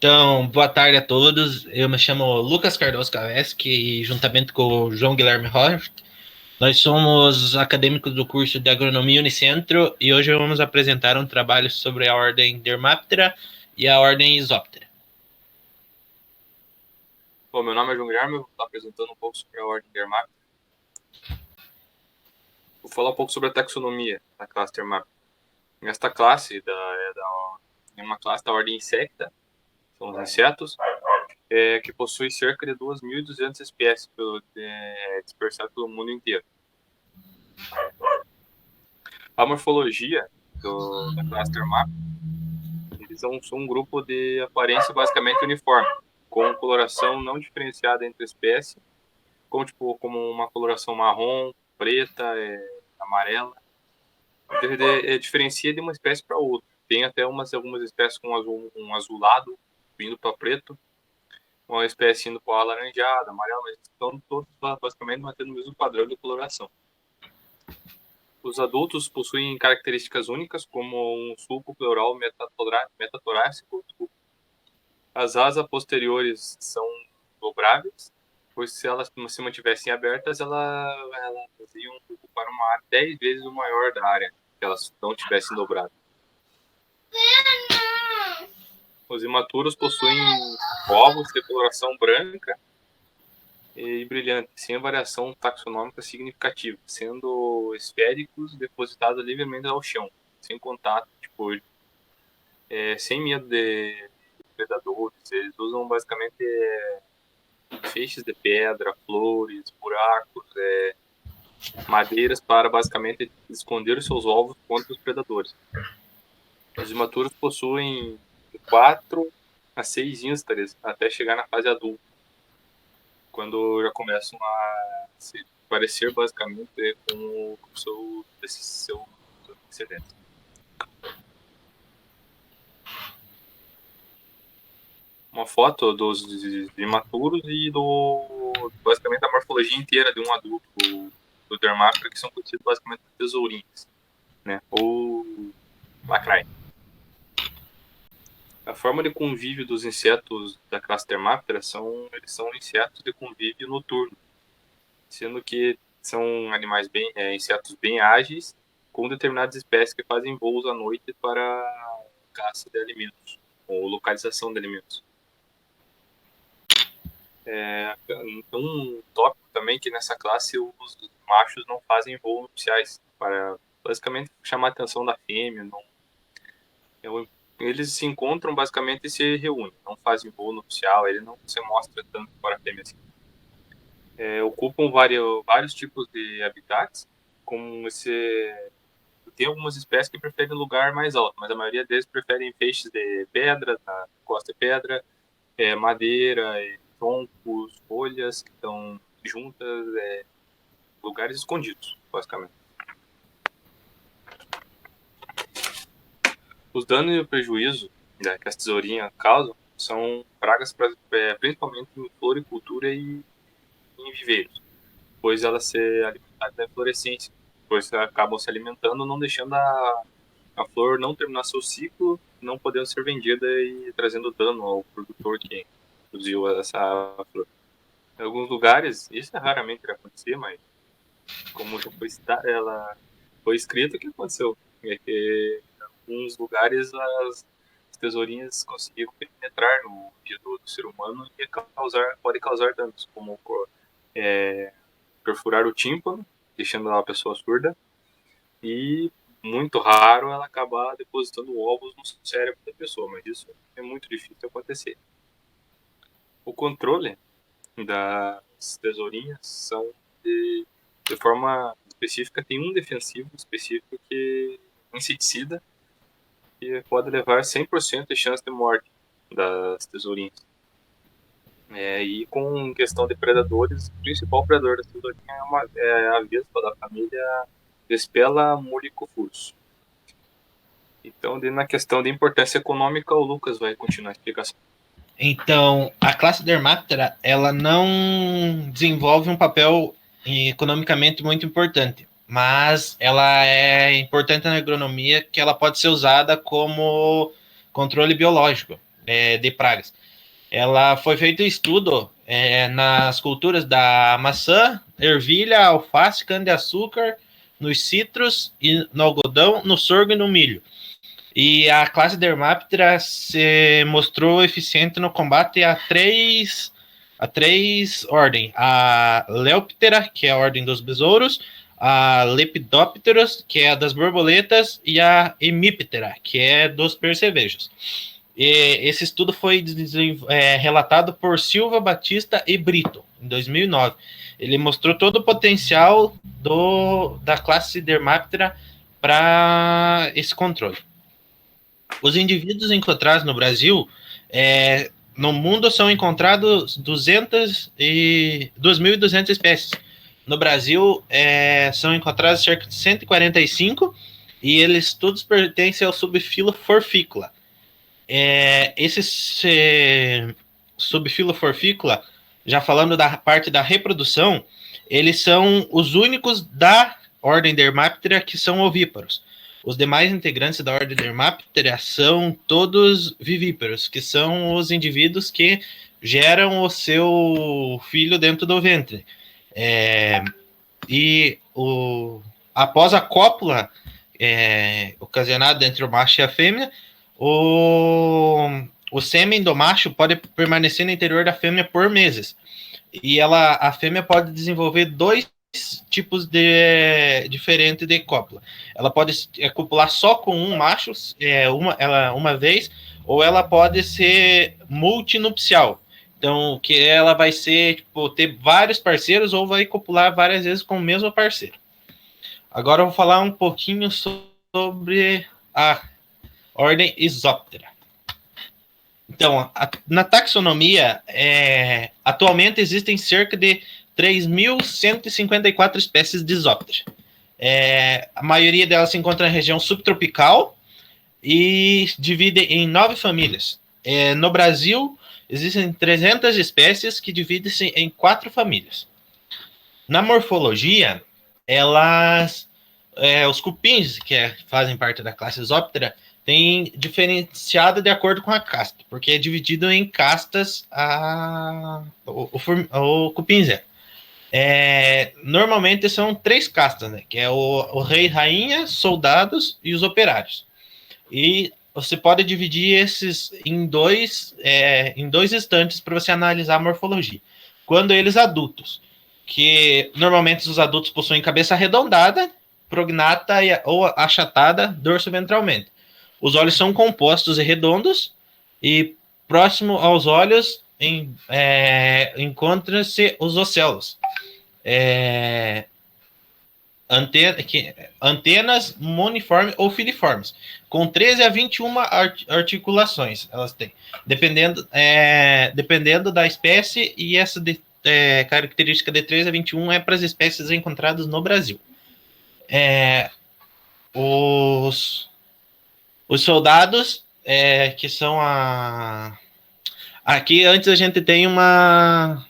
Então, boa tarde a todos. Eu me chamo Lucas Cardoso Kavesky e juntamente com o João Guilherme Rocha, nós somos acadêmicos do curso de Agronomia Unicentro e hoje vamos apresentar um trabalho sobre a ordem Dermaptera e a ordem Isoptera. Bom, meu nome é João Guilherme, eu vou estar apresentando um pouco sobre a ordem Dermaptera. Vou falar um pouco sobre a taxonomia da classe Dermaptera. Esta classe é uma classe da ordem Insecta, são os insetos, que possui cerca de 2.200 espécies dispersadas pelo mundo inteiro. A morfologia da classe Dermaptera, eles são um grupo de aparência basicamente uniforme, com coloração não diferenciada entre espécies, como uma coloração marrom, preta, amarela. Diferencia de uma espécie para outra. Tem até algumas espécies com um azulado indo para preto, uma espécie indo para alaranjado, amarelo, mas estão todos basicamente mantendo o mesmo padrão de coloração. Os adultos possuem características únicas, como um sulco pleural metatorácico. As asas posteriores são dobráveis, pois se elas se mantivessem abertas, elas iam ocupar uma área 10 vezes o maior da área, se elas não tivessem dobrado. Os imaturos possuem ovos de coloração branca e brilhante, sem variação taxonômica significativa, sendo esféricos depositados livremente ao chão, sem contato, sem medo de predadores. Eles usam basicamente feixes de pedra, flores, buracos, madeiras para basicamente esconder os seus ovos contra os predadores. Os imaturos possuem 4 a 6 instares até chegar na fase adulta, quando já começam a se parecer basicamente com o seu descendente. Uma foto dos imaturos e basicamente a morfologia inteira de um adulto do Dermaptera, que são conhecidos basicamente como tesourinhas, né? Ou lacrae. A forma de convívio dos insetos da classe Dermaptera eles são insetos de convívio noturno, sendo que são animais insetos bem ágeis, com determinadas espécies que fazem voos à noite para caça de alimentos ou localização de alimentos. Então, um tópico também que nessa classe os machos não fazem voos nupciais, para basicamente chamar a atenção da fêmea. Eles se encontram basicamente e se reúnem, não fazem voo nupcial, ele não se mostra tanto para a fêmea assim. Ocupam vários tipos de habitats, tem algumas espécies que preferem lugar mais alto, mas a maioria deles preferem feixes de pedra, na costa de pedra, madeira, troncos, folhas que estão juntas, lugares escondidos, basicamente. Os danos e o prejuízo que as tesourinhas causam são pragas principalmente em floricultura e em viveiros, pois elas se alimentam da florescência, pois acabam se alimentando, não deixando a flor não terminar seu ciclo, não podendo ser vendida e trazendo dano ao produtor que produziu essa flor. Em alguns lugares, isso raramente vai acontecer, mas como já ela foi escrito, o que aconteceu? É que em alguns lugares as tesourinhas conseguiram penetrar no dia do ser humano e pode causar danos, como perfurar o tímpano, deixando a pessoa surda, e muito raro ela acabar depositando ovos no cérebro da pessoa, mas isso é muito difícil de acontecer. O controle das tesourinhas são de forma específica, tem um defensivo específico que é inseticida, que pode levar 100% de chance de morte das tesourinhas. E com questão de predadores, o principal predador das tesourinhas é a vespa da família Vespela mulicophurus. Então, na questão de importância econômica, o Lucas vai continuar a explicação. Então, a classe Dermaptera, ela não desenvolve um papel economicamente muito importante, mas ela é importante na agronomia, que ela pode ser usada como controle biológico. de pragas. Ela foi feito estudo nas culturas da maçã, ervilha, alface, cana-de-açúcar, nos citros, e no algodão, no sorgo e no milho. E a classe Dermaptera se mostrou eficiente no combate a três ordens. A Leoptera, que é a ordem dos besouros, a Lepidopteros, que é a das borboletas, e a Hemiptera, que é dos percevejos. E esse estudo foi relatado por Silva, Batista e Brito, em 2009. Ele mostrou todo o potencial da classe Dermaptera para esse controle. Os indivíduos encontrados no Brasil, no mundo são encontrados 2.200 espécies. No Brasil, são encontrados cerca de 145, e eles todos pertencem ao subfilo Forfícola. Esse subfilo Forfícola, já falando da parte da reprodução, eles são os únicos da ordem Dermaptera que são ovíparos. Os demais integrantes da ordem Dermaptera são todos vivíparos, que são os indivíduos que geram o seu filho dentro do ventre. Após a cópula ocasionada entre o macho e a fêmea, o sêmen do macho pode permanecer no interior da fêmea por meses. E a fêmea pode desenvolver dois tipos diferentes de cópula. Ela pode copular só com um macho uma vez, ou ela pode ser multinupcial. Então, que ela vai ser, ter vários parceiros, ou vai copular várias vezes com o mesmo parceiro. Agora eu vou falar um pouquinho sobre a ordem Isóptera. Então, na taxonomia, atualmente existem cerca de 3.154 espécies de Isóptera. A maioria delas se encontra na região subtropical e divide em 9 famílias. No Brasil, existem 300 espécies que dividem-se em 4 famílias. Na morfologia, os cupins, que fazem parte da classe Isóptera, tem diferenciado de acordo com a casta, porque é dividido em castas o cupinzé. Normalmente são 3 castas, né? Que é o rei, rainha, soldados e os operários. E você pode dividir esses em dois instantes para você analisar a morfologia. Quando eles adultos, que normalmente os adultos possuem cabeça arredondada, prognata ou achatada dorso-ventralmente. Os olhos são compostos e redondos, e próximo aos olhos encontram-se os océlos. Antenas moniformes ou filiformes, com 13 a 21 articulações elas têm, dependendo da espécie, e essa característica de 13 a 21 é para as espécies encontradas no Brasil. Os soldados, que são aqui antes a gente tem uma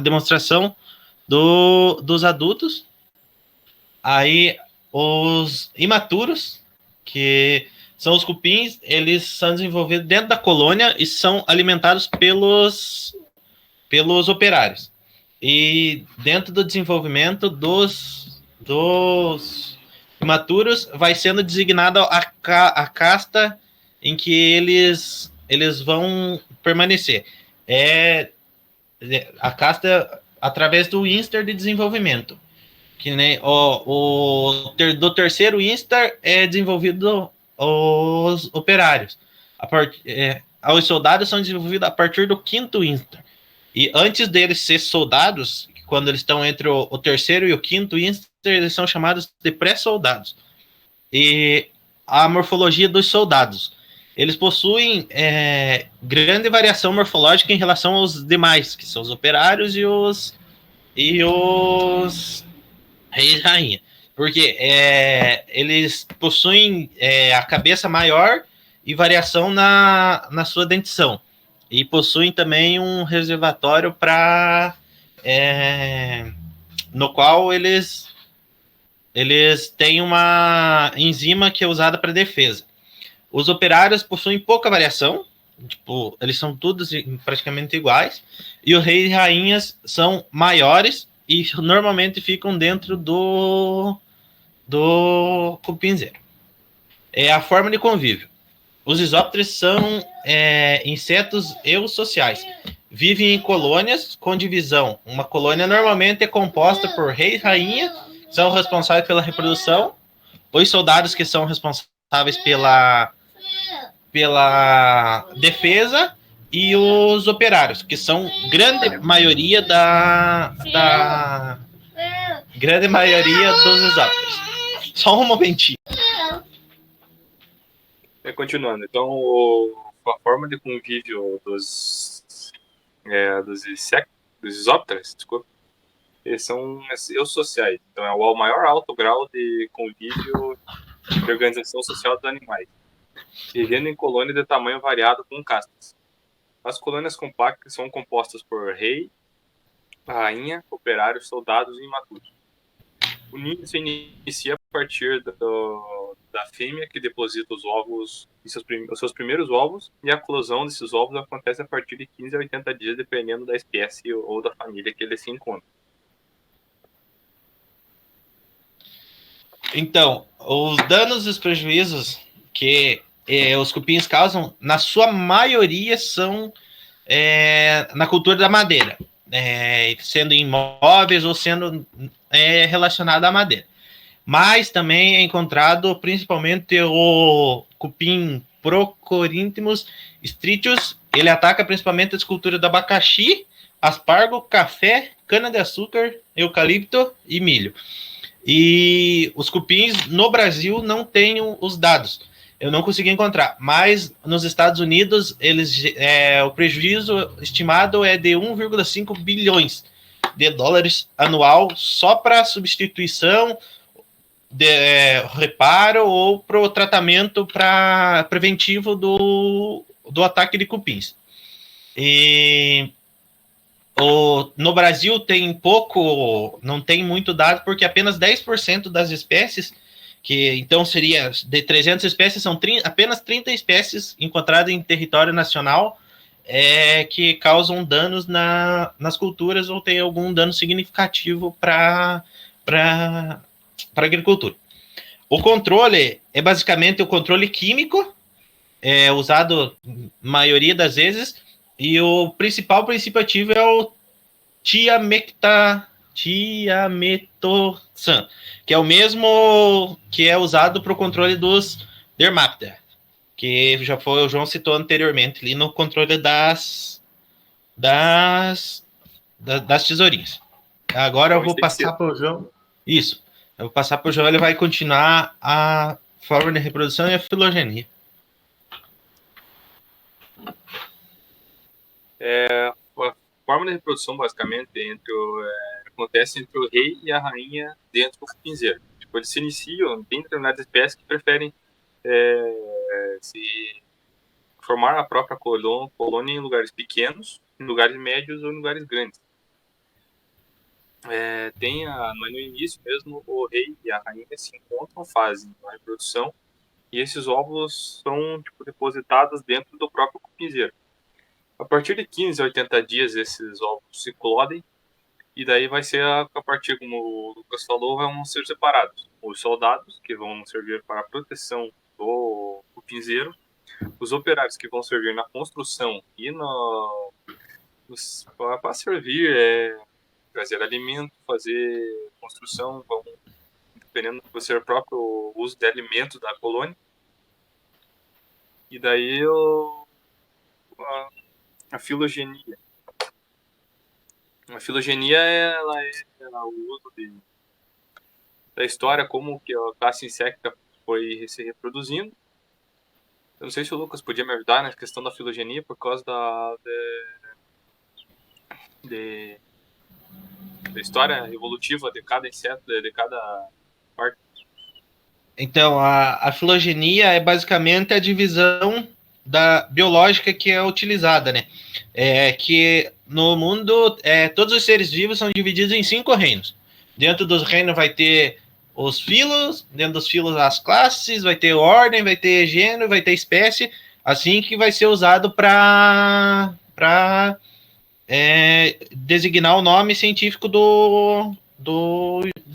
demonstração dos adultos. Aí os imaturos, que são os cupins, eles são desenvolvidos dentro da colônia e são alimentados pelos operários. E dentro do desenvolvimento dos imaturos, vai sendo designada a casta em que eles vão permanecer. A casta através do instar de desenvolvimento. Que nem do terceiro instar é desenvolvido os operários. Os soldados são desenvolvidos a partir do 5º instar. E antes deles ser soldados, quando eles estão entre o terceiro e o 5º instar, eles são chamados de pré-soldados. E a morfologia dos soldados. Eles possuem grande variação morfológica em relação aos demais, que são os operários e os reis e rainha. Porque eles possuem a cabeça maior e variação na sua dentição. E possuem também um reservatório no qual eles têm uma enzima que é usada para defesa. Os operários possuem pouca variação Tipo, eles são todos praticamente iguais. E os reis e rainhas são maiores e normalmente ficam dentro do cupinzeiro. É a forma de convívio. Os isópteros são insetos eusociais. Vivem em colônias com divisão. Uma colônia normalmente é composta por rei e rainha, que são responsáveis pela reprodução, os soldados que são responsáveis pela defesa e os operários, que são grande maioria grande maioria dos isópteros. Só um momentinho. Continuando, então a forma de convívio dos isópteros, desculpa, eles são eusociais, então é o maior alto grau de convívio de organização social dos animais, vivendo em colônias de tamanho variado com castas. As colônias compactas são compostas por rei, rainha, operários, soldados e imaturos. O ninho se inicia a partir da fêmea, que deposita os ovos, os seus primeiros ovos, e a eclosão desses ovos acontece a partir de 15 a 80 dias, dependendo da espécie ou da família que ele se encontra. Então, os danos e os prejuízos que os cupins causam, na sua maioria, são na cultura da madeira, sendo imóveis ou sendo relacionado à madeira. Mas também é encontrado principalmente o cupim Procorinthmus stritius. Ele ataca principalmente a cultura do abacaxi, aspargo, café, cana-de-açúcar, eucalipto e milho. E os cupins no Brasil não têm os dados. Eu não consegui encontrar, mas nos Estados Unidos o prejuízo estimado é de 1,5 bilhões de dólares anual só para substituição, reparo ou para o tratamento preventivo do ataque de cupins. E no Brasil não tem muito dado, porque apenas 10% das espécies, que então seria de 300 espécies, são apenas 30 espécies encontradas em território nacional que causam danos nas culturas ou tem algum dano significativo para a agricultura. O controle é basicamente o controle químico, usado maioria das vezes, e o principal princípio ativo é o tiametoxan, que é o mesmo que é usado para o controle dos Dermaptera, que já foi, o João citou anteriormente, ali no controle das tesourinhas. Agora eu vou passar para o João. Isso. Eu vou passar para o João, ele vai continuar a forma de reprodução e a filogenia. A forma de reprodução, basicamente, acontece entre o rei e a rainha dentro do cupinzeiro. Tipo, eles se iniciam, tem determinadas espécies que preferem se formar a própria colônia em lugares pequenos, em lugares médios ou em lugares grandes. Mas no início mesmo, o rei e a rainha se encontram, fazem a reprodução, e esses ovos são depositados dentro do próprio cupinzeiro. A partir de 15 a 80 dias, esses ovos se eclodem, e daí vai ser, a partir, como o Lucas falou, vão ser separados. Os soldados, que vão servir para a proteção do cupinzeiro, os operários, que vão servir na construção e para servir, trazer alimento, fazer construção, dependendo do seu próprio uso de alimento da colônia. E daí a filogenia. A filogenia ela é o uso da história, como que a classe insecta foi se reproduzindo. Eu não sei se o Lucas podia me ajudar na questão da filogenia, por causa da história evolutiva de cada inseto, de cada parte. Então, a filogenia é basicamente a divisão biológica que é utilizada, né? Que no mundo, todos os seres vivos são divididos em 5 reinos. Dentro dos reinos vai ter os filos, dentro dos filos as classes, vai ter ordem, vai ter gênero, vai ter espécie. assim que vai ser usado para designar o nome científico do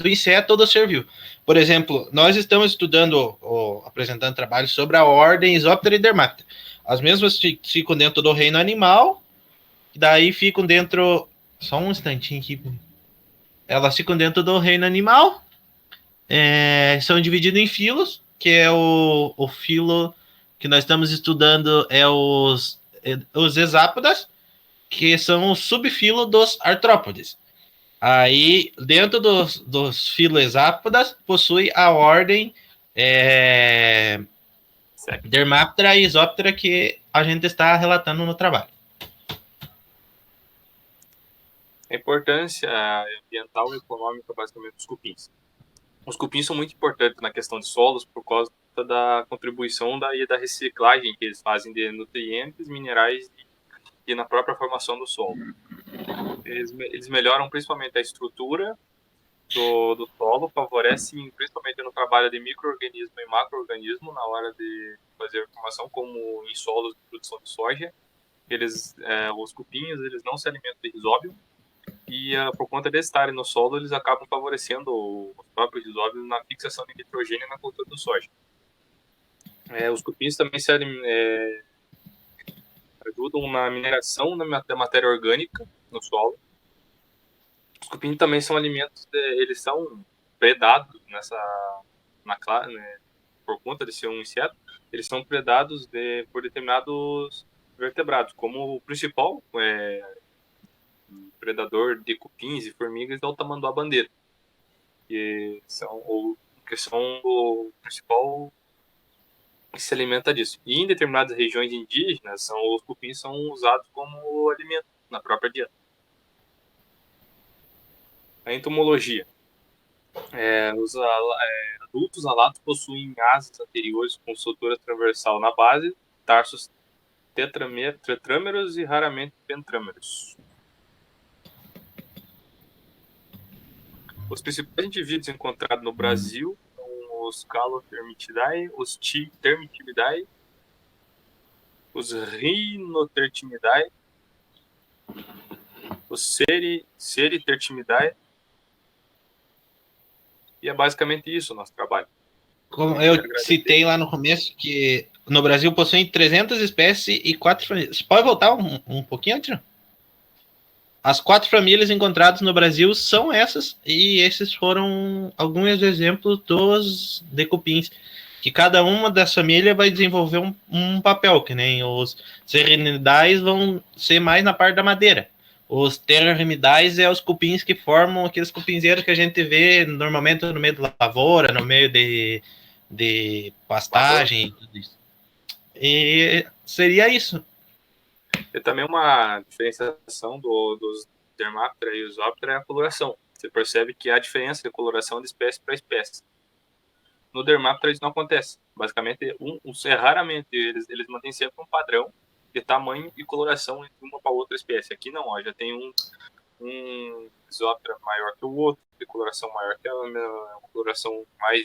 inseto ou do ser vivo. Por exemplo, nós estamos estudando, apresentando trabalhos sobre a ordem Isóptera e Dermaptera. As mesmas ficam dentro do reino animal, daí ficam dentro... Só um instantinho aqui. Elas ficam dentro do reino animal, são divididos em filos, que é o filo que nós estamos estudando é os hexápodas, que são o subfilo dos artrópodes. Aí, dentro dos filohexápodas, possui a ordem Dermaptera e Isóptera, que a gente está relatando no trabalho. A importância ambiental e econômica, basicamente, dos cupins. Os cupins são muito importantes na questão de solos por causa da contribuição da reciclagem que eles fazem de nutrientes, minerais e na própria formação do solo. Eles melhoram principalmente a estrutura do solo, favorecem principalmente no trabalho de micro-organismo e macro-organismo na hora de fazer a formação, como em solos de produção de soja. Os cupins eles não se alimentam de risóbio, e por conta de estarem no solo, eles acabam favorecendo os próprios risóbios na fixação de nitrogênio na cultura do soja. Os cupins também ajudam na mineração da matéria orgânica no solo. Os cupins também são alimentos, eles são predados por conta de ser um inseto, eles são predados por determinados vertebrados, como o principal predador de cupins e formigas é o tamanduá-bandeira, que são o principal que se alimenta disso. E em determinadas regiões indígenas, os cupins são usados como alimento na própria dieta. A entomologia. Os adultos alados possuem asas anteriores com sutura transversal na base, tarsos tetrâmeros e raramente pentrâmeros. Os principais indivíduos encontrados no Brasil são os Calothermitidae, os Termitimidae, os Rhinotertimidae, os Ceritertimidae, e é basicamente isso o nosso trabalho. Como eu citei lá no começo, que no Brasil possuem 300 espécies e 4 famílias. Você pode voltar um pouquinho, Antônio? As 4 famílias encontradas no Brasil são essas, e esses foram alguns exemplos dos decupins, que cada uma das famílias vai desenvolver um papel, que nem os serrinidais vão ser mais na parte da madeira. Os terramidais os cupins que formam aqueles cupinzeiros que a gente vê normalmente no meio da lavoura, no meio de pastagem e tudo isso. E seria isso. Tem também uma diferenciação dos Dermaptera e Isóptera é a coloração. Você percebe que há diferença de coloração de espécie para espécie. No Dermaptera isso não acontece. Basicamente, raramente eles mantêm sempre um padrão de tamanho e coloração entre uma para outra espécie. Aqui não, já tem um Isóptera maior que o outro, de coloração maior que uma coloração mais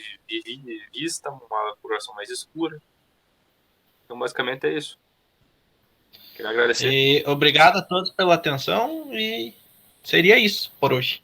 vista, uma coloração mais escura. Então, basicamente é isso. Queria agradecer. Obrigado a todos pela atenção e seria isso por hoje.